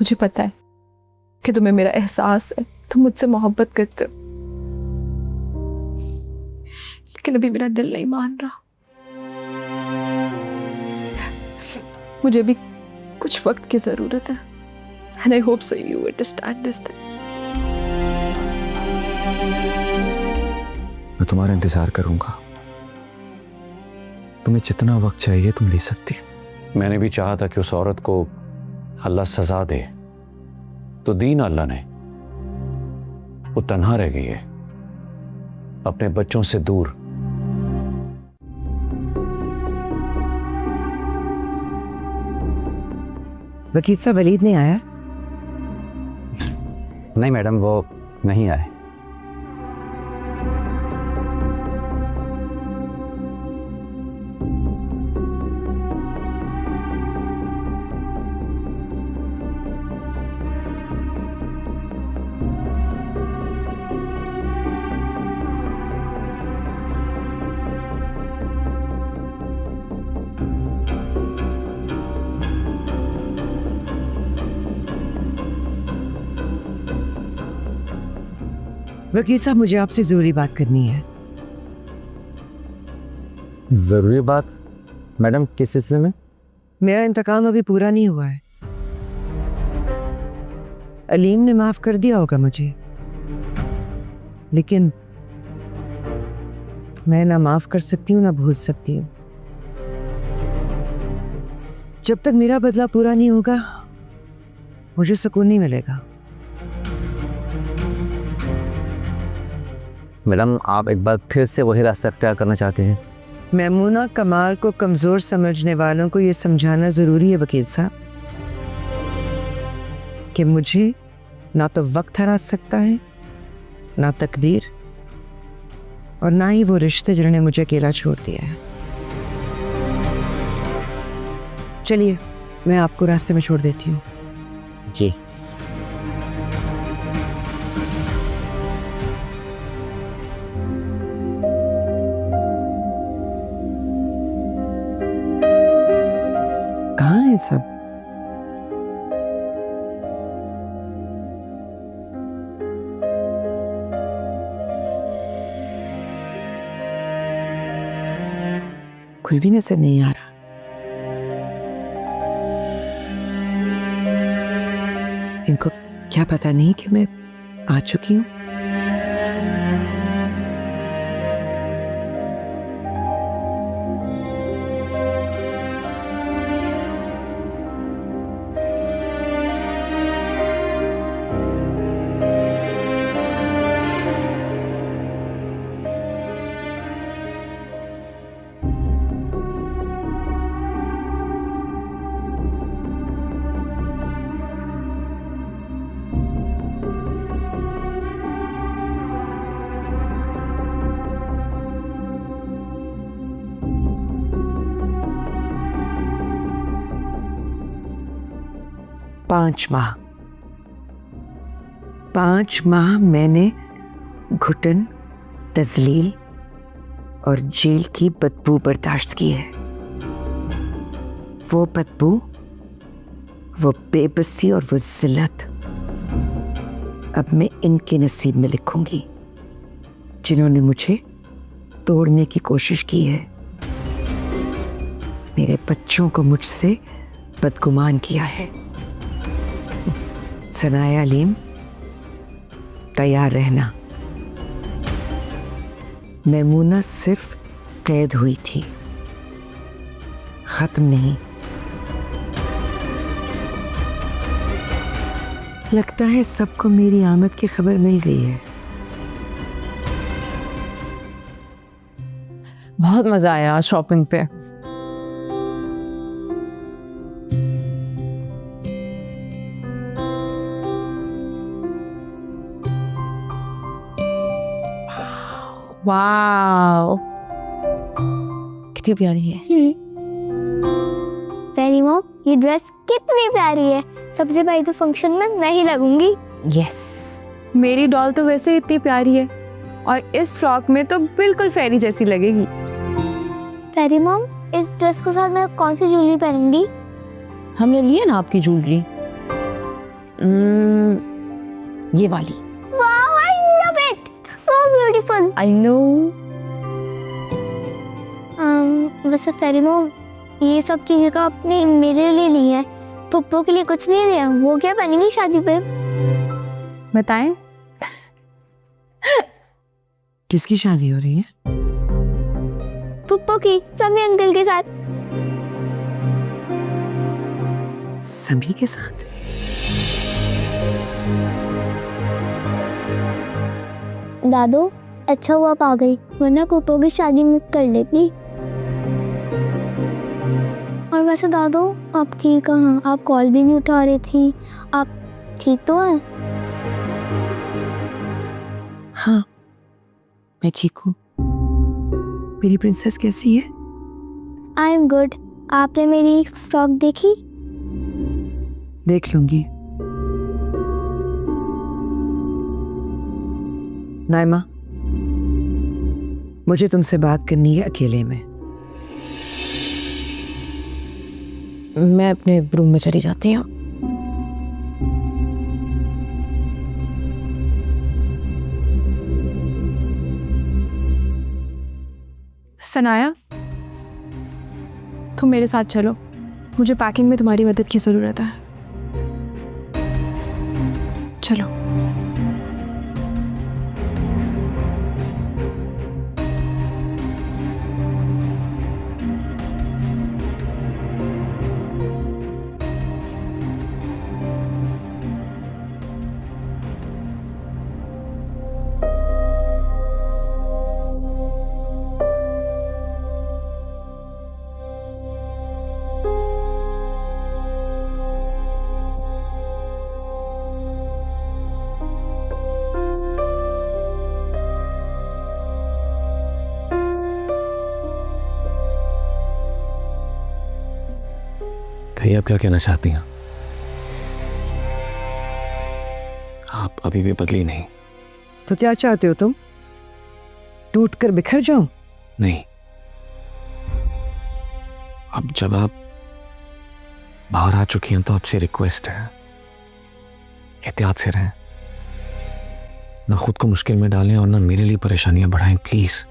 मुझे पता है कि तुम्हें मेरा एहसास है, तुम मुझसे मोहब्बत करते हो, लेकिन अभी मेरा दिल नहीं मान रहा। मुझे भी कुछ वक्त की जरूरत है। And I hope so you understand this thing. मैं तुम्हारा इंतजार करूंगा। तुम्हें जितना वक्त चाहिए तुम ले सकती हो। मैंने भी चाहा था कि उस औरत को अल्लाह सजा दे, तो दी ना अल्लाह ने। वो तन्हा रह गई है, अपने बच्चों से दूर। वकील साहब वलीद नहीं आया? नहीं मैडम, वो नहीं आए। वकील साहब मुझे आपसे जरूरी बात करनी है। जरूरी बात? मैडम किस सिलसिले में? मेरा इंतकाम अभी पूरा नहीं हुआ है। अलीम ने माफ कर दिया होगा मुझे, लेकिन मैं ना माफ कर सकती हूँ ना भूल सकती हूँ। जब तक मेरा बदला पूरा नहीं होगा मुझे सुकून नहीं मिलेगा। मैडम आप एक बार फिर से वही रास्ता अख्तियार करना चाहते हैं? मैमूना कमाल को कमजोर समझने वालों को यह समझाना जरूरी है वकील साहब कि मुझे ना तो वक्त हरा सकता है, ना तकदीर, और ना ही वो रिश्ते जिन्होंने मुझे अकेला छोड़ दिया है। चलिए मैं आपको रास्ते में छोड़ देती हूँ। जी। कहाँ है सब? कोई भी नजर नहीं आ रहा। इनको क्या पता नहीं कि मैं आ चुकी हूँ? पांच माह मैंने घुटन, तजलील और जेल की बदबू बर्दाश्त की है। वो बदबू, वो बेबसी और वो जिल्लत अब मैं इनके नसीब में लिखूंगी जिन्होंने मुझे तोड़ने की कोशिश की है। मेरे बच्चों को मुझसे बदगुमान किया है। सनाया अलीम, तैयार रहना। मैमूना सिर्फ कैद हुई थी, खत्म नहीं। लगता है सबको मेरी आमद की खबर मिल गई है। बहुत मजा आया शॉपिंग पे। वाओ, कितनी प्यारी है। फेरी मॉम, ये ड्रेस कितनी प्यारी है। सबसे पहले तो फंक्शन में मैं ही लगूंगी। यस, मेरी डॉल तो वैसे ही इतनी प्यारी है और इस फ्रॉक में तो बिल्कुल फेरी जैसी लगेगी। फेरी मॉम, इस ड्रेस के साथ मैं कौन सी ज्वेलरी पहनूंगी? हमने ली है ना आपकी ज्वेलरी। ये वाली। Wow, I love it. So beautiful. I know. वैसे फेरी मॉम, ये सब चीजें तो आपने मेरे लिए ली है, पुप्पो के लिए कुछ नहीं लिया। वो क्या पहनेंगी शादी पे? बताएं? किसकी शादी हो रही है? पुप्पो की, समी अंकल के साथ। सभी के साथ? दादू, अच्छा हुआ आप आ गई, वरना पुप्पो की शादी मिस कर लेती। और वैसे दादू, आप थी कहाँ? आप कॉल भी नहीं उठा रही थी। आप ठीक तो हैं? हाँ, मैं ठीक हूँ। मेरी प्रिंसेस कैसी है? I am good. आपने मेरी फ्रॉक देखी? देख लूंगी। नाइमा, मुझे तुमसे बात करनी है अकेले में। मैं अपने रूम में चली जाती हूँ। सनाया, तुम मेरे साथ चलो, मुझे पैकिंग में तुम्हारी मदद की ज़रूरत है। चलो। कहिए, आप क्या कहना चाहती हैं? आप अभी भी बदली नहीं। तो क्या चाहते हो तुम? टूट कर बिखर जाऊं? नहीं, अब जब आप बाहर आ चुकी हैं तो आपसे रिक्वेस्ट है, एहतियात से रहें, ना खुद को मुश्किल में डालें और ना मेरे लिए परेशानियां बढ़ाएं, प्लीज।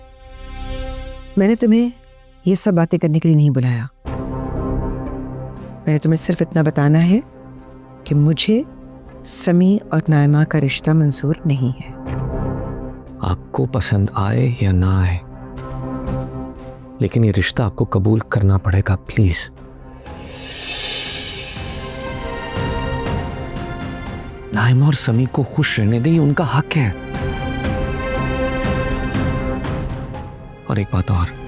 मैंने तुम्हें ये सब बातें करने के लिए नहीं बुलाया। मैंने तुम्हें सिर्फ इतना बताना है कि मुझे समी और नाइमा का रिश्ता मंजूर नहीं है। आपको पसंद आए या ना आए, लेकिन ये रिश्ता आपको कबूल करना पड़ेगा, प्लीज। नाइमा और समी को खुश रहने दें, उनका हक है। और एक बात और,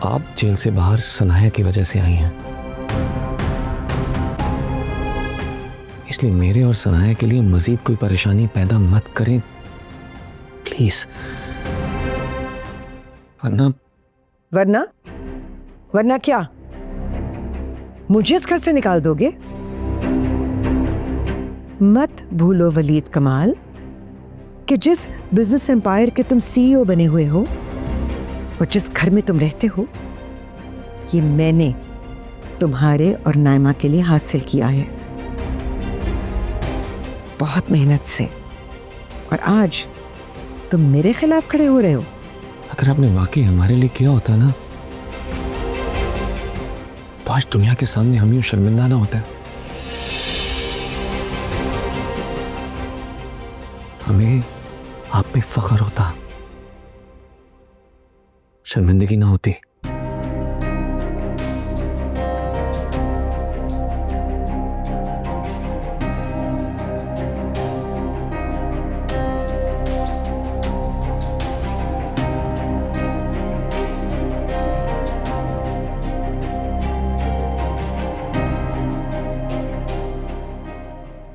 आप जेल से बाहर सनाया की वजह से आई हैं, इसलिए मेरे और सनाया के लिए मजीद कोई परेशानी पैदा मत करें, प्लीज। वरना वरना क्या मुझे इस घर से निकाल दोगे? मत भूलो वलीद कमाल कि जिस बिजनेस एम्पायर के तुम सीईओ बने हुए हो और जिस घर में तुम रहते हो, ये मैंने तुम्हारे और नाइमा के लिए हासिल किया है, बहुत मेहनत से। और आज तुम मेरे खिलाफ खड़े हो रहे हो। अगर आपने वाकई हमारे लिए किया होता ना, तो आज दुनिया के सामने हम यूं शर्मिंदा ना होता। हमें आप पे फख्र होता, शर्मिंदगी ना होती।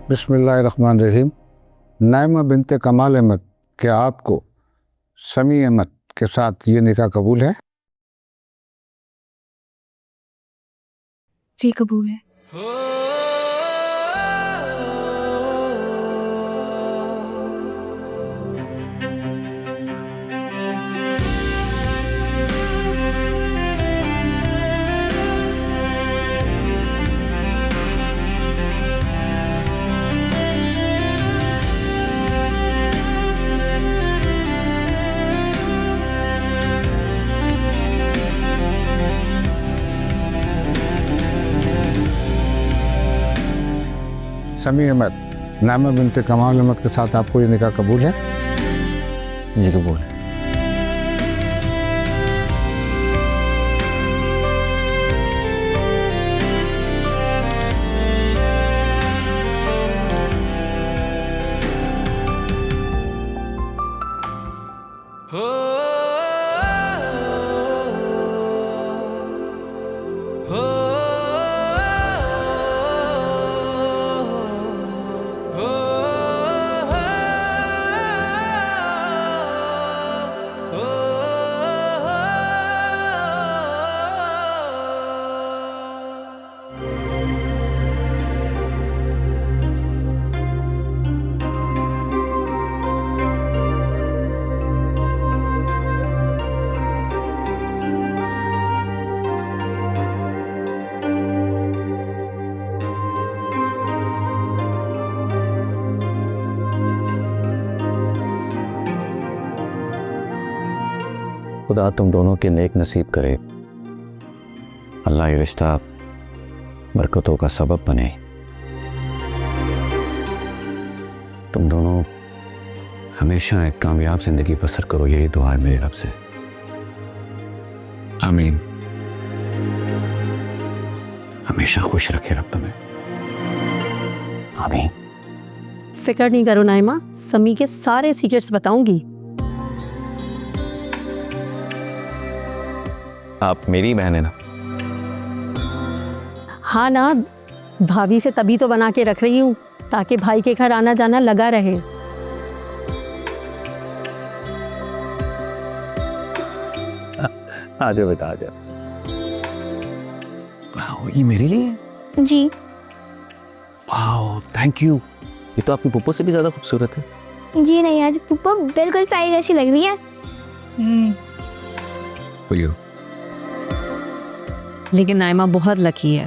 बिस्मिल्लाहिर्रहमानिर्रहीम। नाइमा बिनते कमाल अहमद, क्या आपको समी अहमद के साथ ये निकाह कबूल है? जी कबूल है। समी अहमद नाइमा बिनते कमाल अहमद के साथ आपको ये निकाह कबूल है? जी कबूल है। खुदा तुम दोनों के नेक नसीब करे। अल्लाह ये रिश्ता बरकतों का सबब बने। तुम दोनों हमेशा एक कामयाब जिंदगी बसर करो, यही दुआ है मेरे रब से। आमीन। हमेशा खुश रखे रब तुम्हें। आमीन। फिक्र नहीं करो नाइमा, समी के सारे सीक्रेट्स बताऊंगी। आप मेरी बहन है ना? हाँ ना, भाभी से तभी तो बना के रख रही हूँ ताकि भाई के घर आना जाना लगा रहे। आ जाओ बेटा, आ जाओ। वाह, ये मेरे लिए है? जी। वाह, थैंक यू। ये तो आपकी पुप्पो से भी ज्यादा खूबसूरत है। जी नहीं, आज पुप्पो बिल्कुल सारी जैसी लग रही है। लेकिन नाइमा बहुत लकी है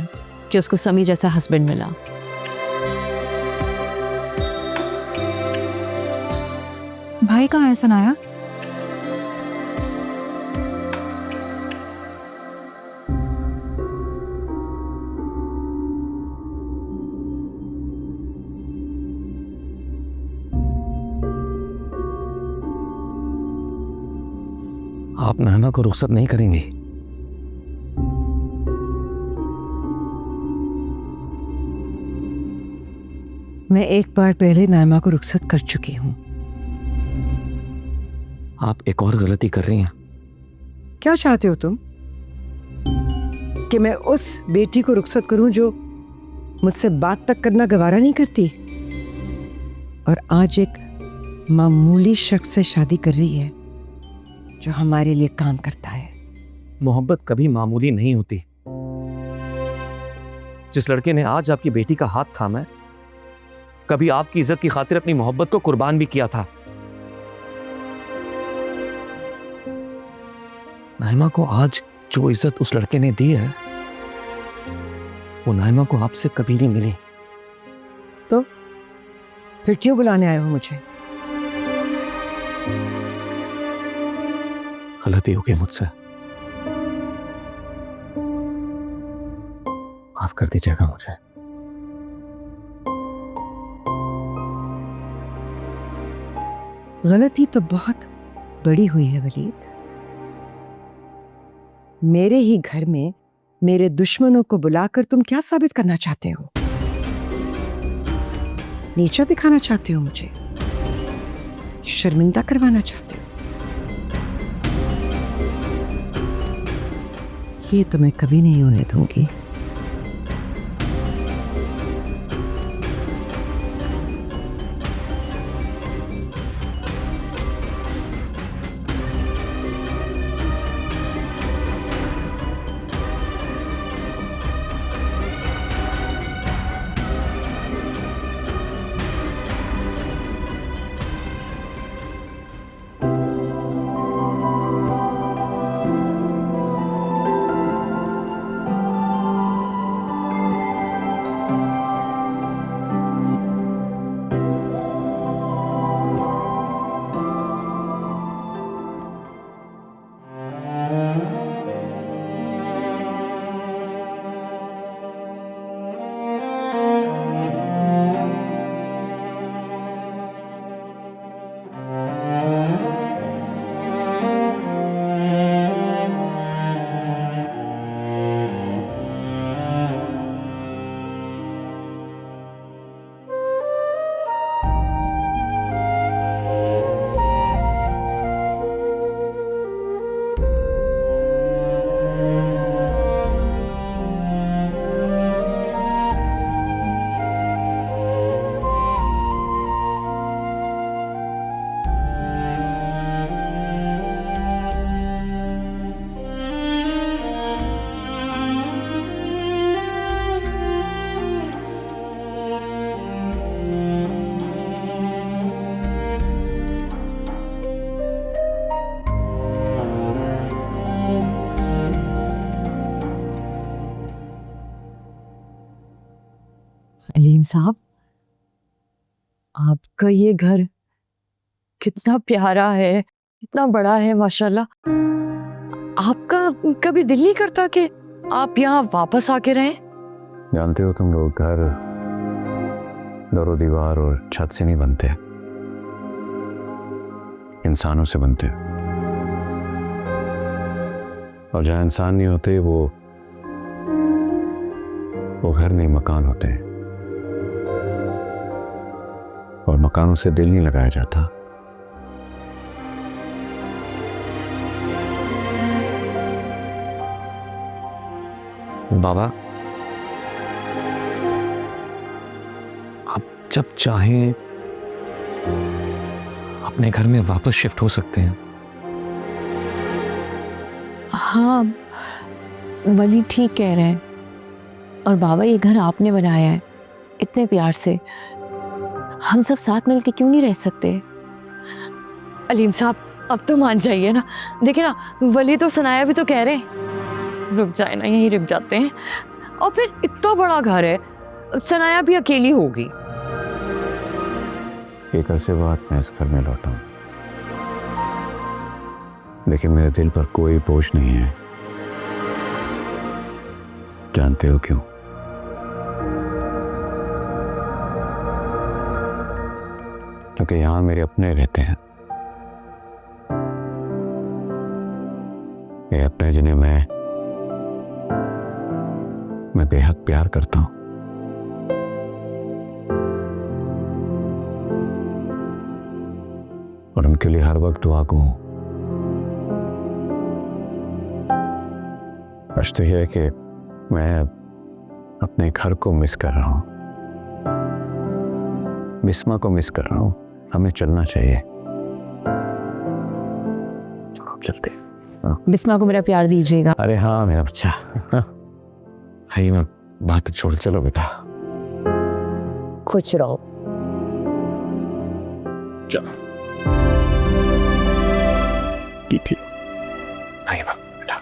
कि उसको समी जैसा हस्बैंड मिला। भाई कहाँ है सनाया? आप नाइमा को रुखसत नहीं करेंगी? मैं एक बार पहले नाइमा को रुखसत कर चुकी हूँ। आप एक और गलती कर रही हैं। क्या चाहते हो तुम? कि मैं उस बेटी को रुखसत करूं जो मुझसे बात तक करना गवारा नहीं करती और आज एक मामूली शख्स से शादी कर रही है जो हमारे लिए काम करता है। मोहब्बत कभी मामूली नहीं होती। जिस लड़के ने आज आपकी बेटी का हाथ थामा है, कभी आपकी इज्जत की खातिर अपनी मोहब्बत को कुर्बान भी किया था। नाइमा को आज जो इज्जत उस लड़के ने दी है, वो नाइमा को आपसे कभी नहीं मिली। तो फिर क्यों बुलाने आए हो मुझे? गलती हो गई मुझसे, माफ कर दीजिएगा मुझे। गलती तो बहुत बड़ी हुई है वलीद। मेरे ही घर में मेरे दुश्मनों को बुलाकर तुम क्या साबित करना चाहते हो? नीचा दिखाना चाहते हो मुझे? शर्मिंदा करवाना चाहते हो? ये तो मैं कभी नहीं होने दूंगी। साहब, आपका ये घर कितना प्यारा है, कितना बड़ा है माशाल्लाह। आपका कभी दिल नहीं करता कि आप यहाँ वापस आके रहें? जानते हो तुम लोग, घर दरो दीवार और छत से नहीं बनते, इंसानों से बनते हैं। और जहाँ इंसान नहीं होते वो घर नहीं, मकान होते हैं। और मकानों से दिल नहीं लगाया जाता। बाबा, आप जब चाहें अपने घर में वापस शिफ्ट हो सकते हैं। हाँ, वली ठीक कह रहे हैं। और बाबा, ये घर आपने बनाया है इतने प्यार से, हम सब साथ मिलके क्यों नहीं रह सकते? अलीम साहब, अब तो मान जाइए ना। देखिए ना, वली तो सनाया भी तो कह रहे हैं रुक जाए ना, यहीं रुक जाते हैं। और फिर इतना बड़ा घर है, सनाया भी अकेली होगी। एक अरसे बाद मैं इस घर में लौटा हूं, लेकिन मेरे दिल पर कोई बोझ नहीं है। जानते हो क्यों? क्योंकि यहां मेरे अपने रहते हैं। ये अपने जिन्हें मैं बेहद प्यार करता हूं। और उनके लिए हर वक्त दुआ को हूं। बस तो यह है कि मैं अपने घर को मिस कर रहा हूं, बिस्मा को मिस कर रहा हूं। हमें चलना चाहिए। चलो अब चलते हैं। बिस्मा को मेरा प्यार दीजिएगा। अरे हाँ मेरा बच्चा। भाई मैं बात छोड़, चलो बेटा। खुश रहो। चलो ठीक है। भाई बेटा।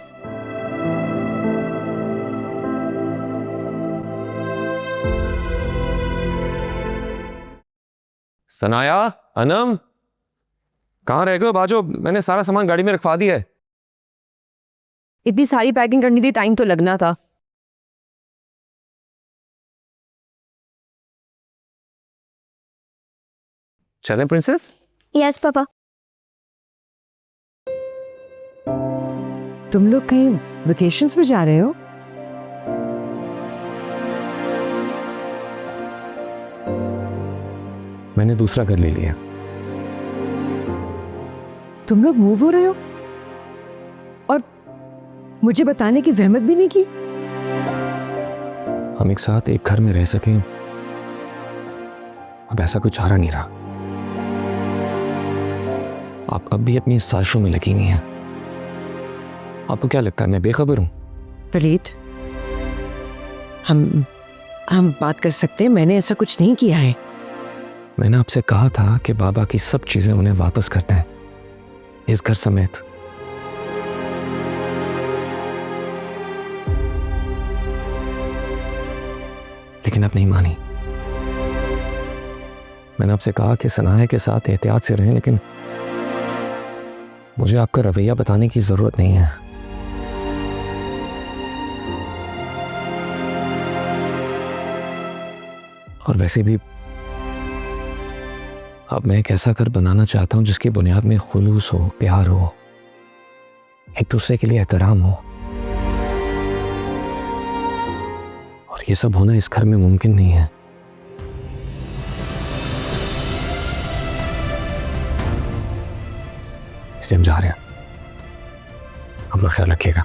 सनाया, अनम, कहाँ रह गए? बाजो, मैंने सारा सामान गाड़ी में रखवा दिया है। इतनी सारी पैकिंग करनी थी, टाइम तो लगना था। चलें प्रिंसेस? Yes papa. तुम लोग कहीं वेकेशंस में जा रहे हो? मैंने दूसरा घर ले लिया। तुम लोग मूव हो रहे हो और मुझे बताने की जहमत भी नहीं की? हम एक साथ एक घर में रह सकें, अब ऐसा कोई चारा नहीं रहा। आप अब भी अपनी साजिशों में लगी नहीं हैं। आपको क्या लगता है मैं बेखबर हूं? वलीद, हम बात कर सकते हैं। मैंने ऐसा कुछ नहीं किया है। मैंने आपसे कहा था कि बाबा की सब चीजें उन्हें वापस करते हैं, इस घर समेत। लेकिन आप नहीं मानी। मैंने आपसे कहा कि सनाया के साथ एहतियात से रहें, लेकिन मुझे आपका रवैया बताने की जरूरत नहीं है। और वैसे भी अब मैं एक ऐसा घर बनाना चाहता हूं जिसकी बुनियाद में खुलूस हो, प्यार हो, एक दूसरे के लिए एहतराम हो। और ये सब होना इस घर में मुमकिन नहीं है। इसलिए हम जा रहे हैं। अपना ख्याल रखिएगा।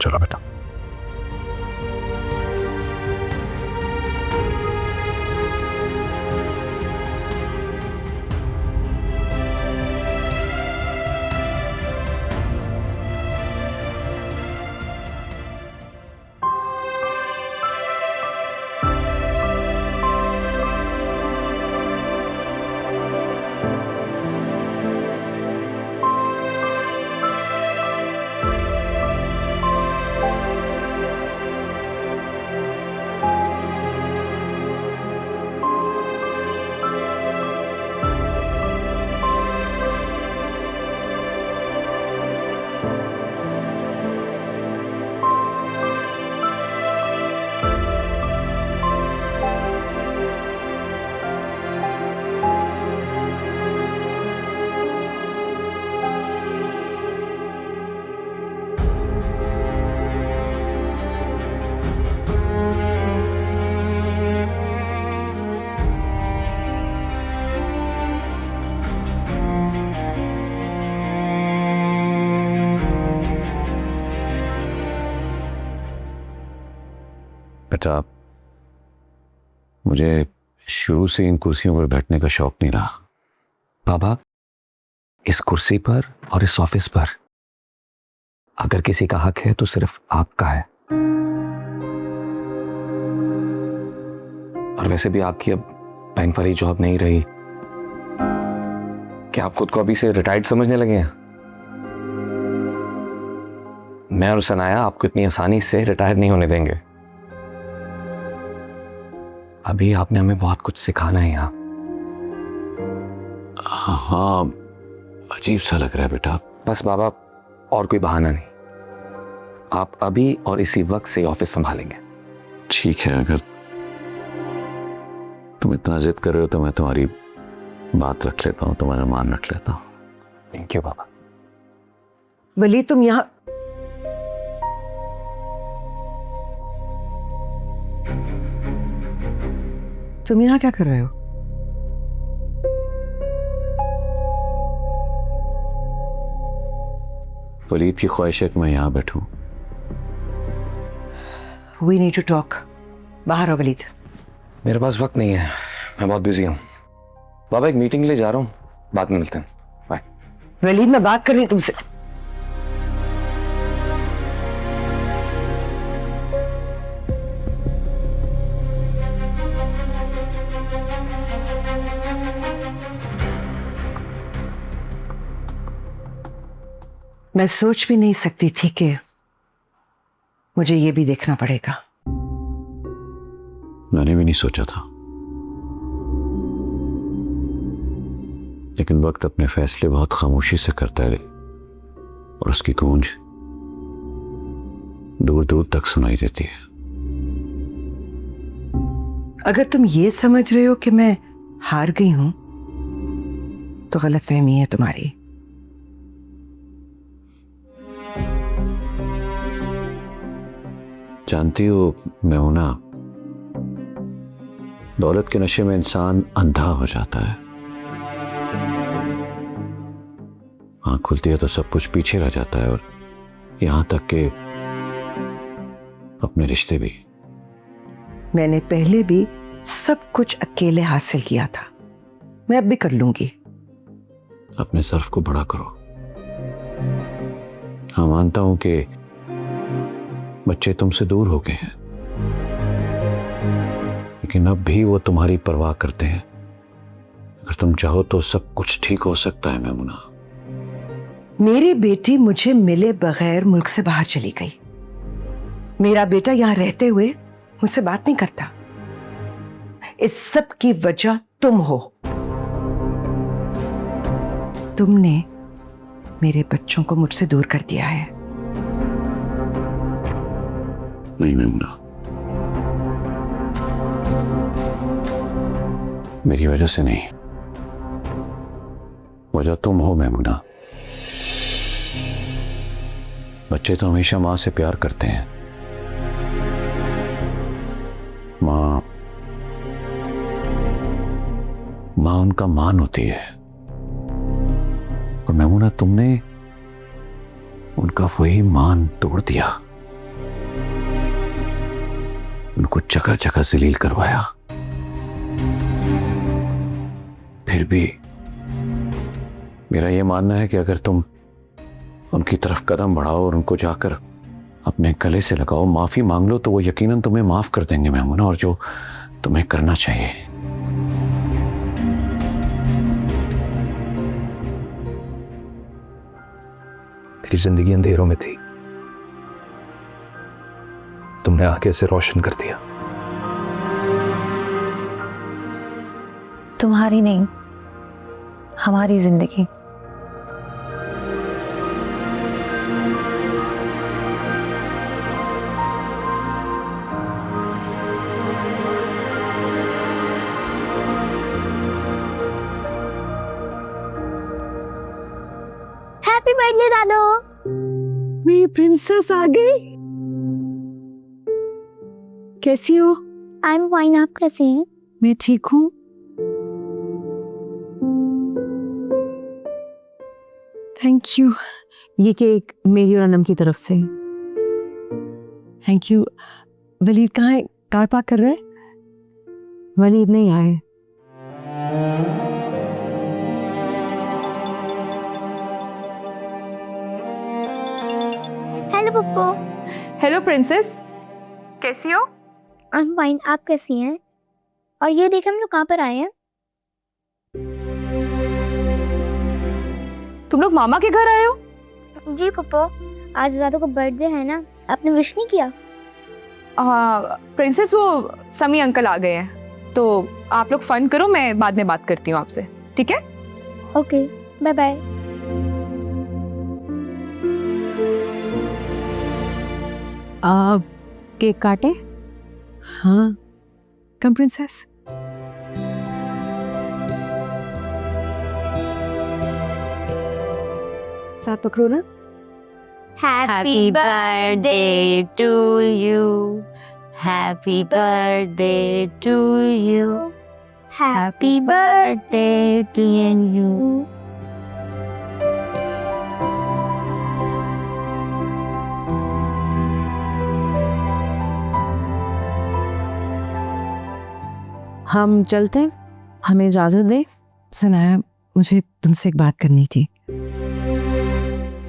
चलो बेटा। बेटा, मुझे शुरू से इन कुर्सियों पर बैठने का शौक नहीं रहा। बाबा, इस कुर्सी पर और इस ऑफिस पर अगर किसी का हक है तो सिर्फ आपका है। और वैसे भी आपकी अब बैंक वाली जॉब नहीं रही। क्या आप खुद को अभी से रिटायर्ड समझने लगे हैं? मैं और सनाया आपको इतनी आसानी से रिटायर नहीं होने देंगे। अभी आपने हमें बहुत कुछ सिखाना है यहाँ। हाँ, अजीब सा लग रहा है बेटा। बस बाबा, और कोई बहाना नहीं। आप अभी और इसी वक्त से ऑफिस संभालेंगे। ठीक है, अगर तुम इतना जिद कर रहे हो तो मैं तुम्हारी बात रख लेता हूँ, तुम्हारा मान रख लेता हूँ। थैंक यू बाबा। वली, तुम यहाँ क्या कर रहे हो? वलीद की ख्वाहिश है कि मैं यहाँ बैठूं। We need to talk. बाहर हो वलीद। मेरे पास वक्त नहीं है, मैं बहुत बिजी हूँ। बाबा, एक मीटिंग के लिए जा रहा हूँ, बाद में मिलते हैं। बाय। वलीद, मैं बात कर रही हूँ तुमसे। मैं सोच भी नहीं सकती थी कि मुझे ये भी देखना पड़ेगा। मैंने भी नहीं सोचा था, लेकिन वक्त अपने फैसले बहुत खामोशी से करता है और उसकी गूंज दूर दूर तक सुनाई देती है। अगर तुम ये समझ रहे हो कि मैं हार गई हूं तो गलतफहमी है तुम्हारी। जानती हो मैमुना, दौलत के नशे में इंसान अंधा हो जाता है। आंख खुलती है तो सब कुछ पीछे रह जाता है, और यहां तक कि अपने रिश्ते भी। मैंने पहले भी सब कुछ अकेले हासिल किया था, मैं अब भी कर लूंगी। अपने सर्फ को बड़ा करो। हाँ, मानता हूं कि बच्चे तुमसे दूर हो गए हैं, लेकिन अब भी वो तुम्हारी परवाह करते हैं। अगर तुम चाहो तो सब कुछ ठीक हो सकता है मैमुना। मेरी बेटी मुझे मिले बगैर मुल्क से बाहर चली गई। मेरा बेटा यहां रहते हुए मुझसे बात नहीं करता। इस सब की वजह तुम हो। तुमने मेरे बच्चों को मुझसे दूर कर दिया है। नहीं मैमुना, मेरी वजह से नहीं, वजह तुम हो मैमुना। बच्चे तो हमेशा मां से प्यार करते हैं। मां उनका मान होती है, और मैमुना तुमने उनका वही मान तोड़ दिया, उनको जगह जगह जलील करवाया। फिर भी मेरा यह मानना है कि अगर तुम उनकी तरफ कदम बढ़ाओ और उनको जाकर अपने गले से लगाओ, माफी मांग लो, तो वो यकीनन तुम्हें माफ कर देंगे मैमुना, और जो तुम्हें करना चाहिए। मेरी जिंदगी अंधेरों में थी, तुमने आके इसे रोशन कर दिया। तुम्हारी नहीं, हमारी जिंदगी। हैप्पी बर्थडे दादू। मेरी प्रिंसेस आ गई। कैसी हो? आई एम फाइन, आप कैसे हैं? मैं ठीक हूँ। Thank you. ये केक मेरी और अनम की तरफ से। Thank you. वलीद कहाँ है? कार पार्क कर रहे हैं? वलीद नहीं आए। हेलो पप्पू। हेलो प्रिंसेस, कैसी हो? आई एम फाइन, आप कैसी हैं? और ये देख हम लोग कहाँ पर आए हैं? तुम लोग मामा के घर आए हो? जी पप्पू, आज दादा को बर्थडे है ना, आपने विश नहीं किया? प्रिंसेस वो समी अंकल आ गए हैं, तो आप लोग फन करो, मैं बाद में बात करती हूँ आपसे, ठीक है? Okay, bye bye. केक काटे? हाँ, कम प्रिंसेस। साथ पकड़ो ना। Happy birthday to you, happy birthday to you, happy birthday to you. हम चलते हैं, हमें इजाजत दे। सनाया, मुझे तुमसे एक बात करनी थी।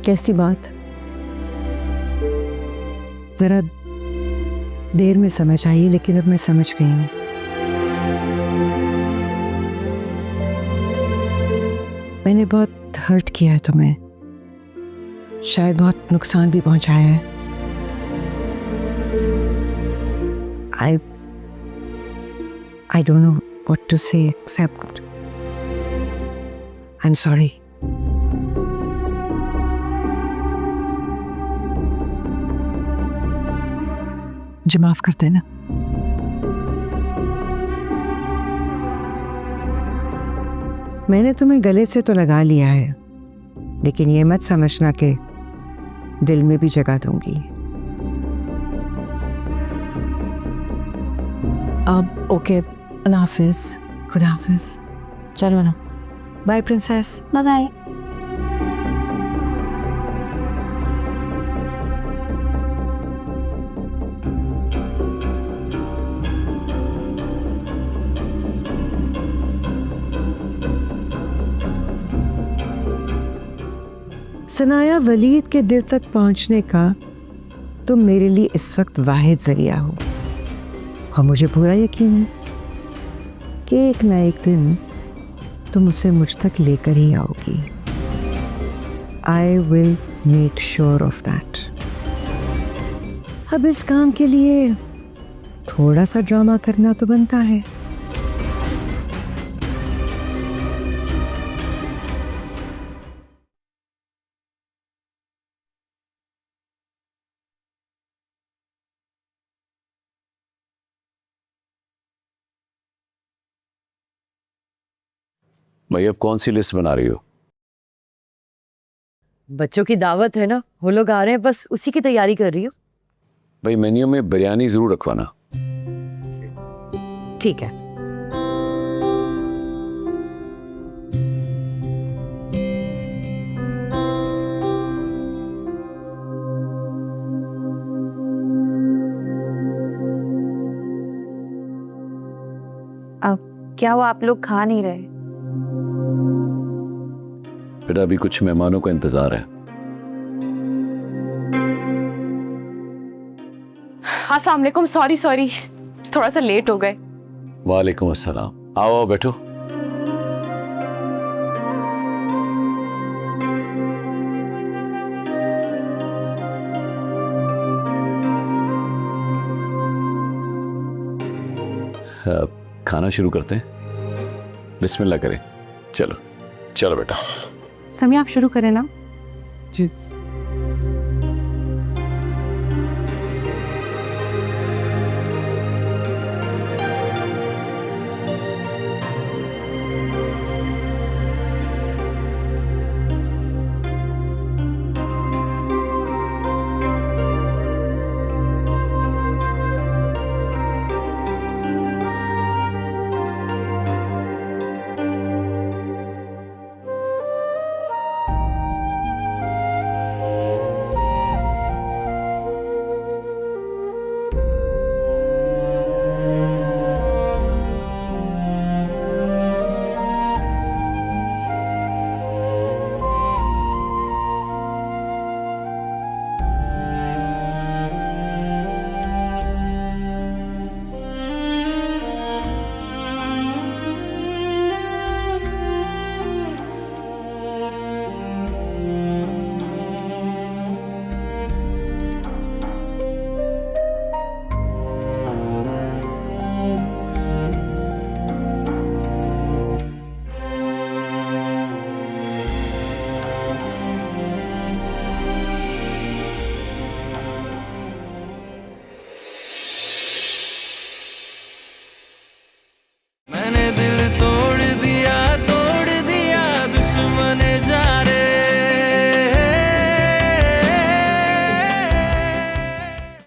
कैसी बात? जरा देर में समझ आई, लेकिन अब मैं समझ गई हूँ। मैंने बहुत हर्ट किया है तुम्हें, शायद बहुत नुकसान भी पहुंचाया है। I don't know what to say except I'm sorry. मुझे माफ कर देना। मैंने तुम्हें गले से तो लगा लिया है, लेकिन ये मत समझना कि दिल में भी जगह दूंगी। अब ओके, अल्लाह हाफिज। खुदा हाफिज। चलो ना। Bye princess. Bye bye. Sanaya, Waleed के दिल तक पहुंचने का तुम मेरे लिए इस वक्त वाहिद जरिया हो, और मुझे पूरा यकीन है कि एक ना एक दिन तुम उसे मुझ तक लेकर ही आओगी। I will make sure of that. अब इस काम के लिए थोड़ा सा ड्रामा करना तो बनता है। भाई अब कौन सी लिस्ट बना रही हो? बच्चों की दावत है ना, वो लोग आ रहे हैं, बस उसी की तैयारी कर रही हूँ। भाई मेन्यू में बिरयानी जरूर रखवाना। ठीक है। अब क्या हुआ, आप लोग खा नहीं रहे? बेटा अभी कुछ मेहमानों का इंतजार है। अस्सलाम वालेकुम, सॉरी थोड़ा सा लेट हो गए। वालेकुम अस्सलाम। आओ आओ बैठो। खाना शुरू करते हैं। बिस्मिल्लाह करें। चलो चलो बेटा। समी आप शुरू करें ना। जी।